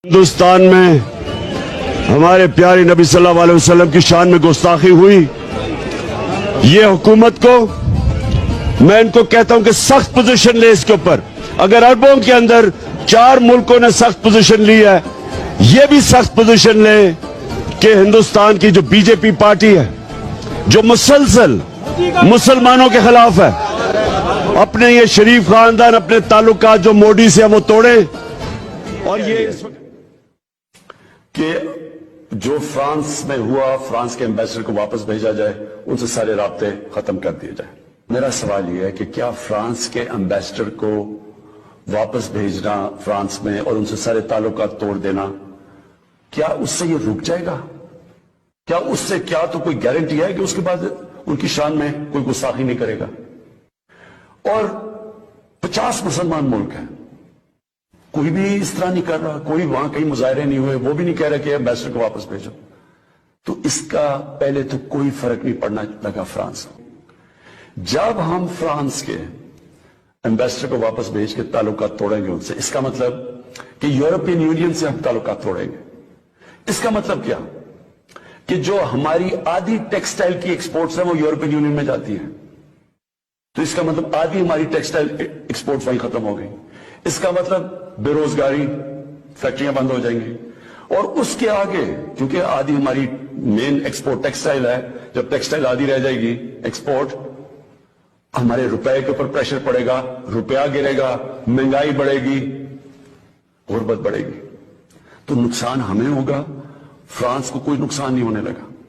ہندوستان میں ہمارے پیارے نبی صلی اللہ علیہ وسلم کی شان میں گستاخی ہوئی. یہ حکومت کو میں ان کو کہتا ہوں کہ سخت پوزیشن لے اس کے اوپر. اگر عربوں کے اندر 4 ملکوں نے سخت پوزیشن لی ہے, یہ بھی سخت پوزیشن لے کہ ہندوستان کی جو بی جے پی پارٹی ہے جو مسلسل مسلمانوں کے خلاف ہے, اپنے یہ شریف خاندان اپنے تعلقات جو مودی سے وہ توڑے. اور یہ کہ جو فرانس میں ہوا, فرانس کے ایمبیسڈر کو واپس بھیجا جائے, ان سے سارے رابطے ختم کر دیے جائیں. میرا سوال یہ ہے کہ کیا فرانس کے ایمبیسڈر کو واپس بھیجنا فرانس میں اور ان سے سارے تعلقات توڑ دینا, کیا اس سے یہ رک جائے گا؟ کیا اس سے کیا تو کوئی گارنٹی ہے کہ اس کے بعد ان کی شان میں کوئی گستاخی نہیں کرے گا؟ اور 50 مسلمان ملک ہیں, کوئی بھی اس طرح نہیں کر رہا, کوئی وہاں کہیں مظاہرے نہیں ہوئے, وہ بھی نہیں کہہ رہا کہ ایمبیسڈر کو واپس بھیجو. تو اس کا پہلے تو کوئی فرق نہیں پڑنا لگا فرانس کو. جب ہم فرانس کے ایمبیسڈر کو واپس بھیج کے تعلقات توڑیں گے ان سے, اس کا مطلب کہ یورپین یونین سے ہم تعلقات توڑیں گے. اس کا مطلب کیا کہ جو ہماری آدھی ٹیکسٹائل کی ایکسپورٹس ہیں وہ یورپین یونین میں جاتی ہیں, تو اس کا مطلب آدھی ہماری ٹیکسٹائل ایکسپورٹس وہیں ختم ہو گئی. اس کا مطلب بے روزگاری, فیکٹریاں بند ہو جائیں گی. اور اس کے آگے کیونکہ آدھی ہماری مین ایکسپورٹ ٹیکسٹائل ہے, جب ٹیکسٹائل آدھی رہ جائے گی ایکسپورٹ, ہمارے روپے کے اوپر پریشر پڑے گا, روپیہ گرے گا, مہنگائی بڑھے گی, غربت بڑھے گی. تو نقصان ہمیں ہوگا, فرانس کو کوئی نقصان نہیں ہونے لگا.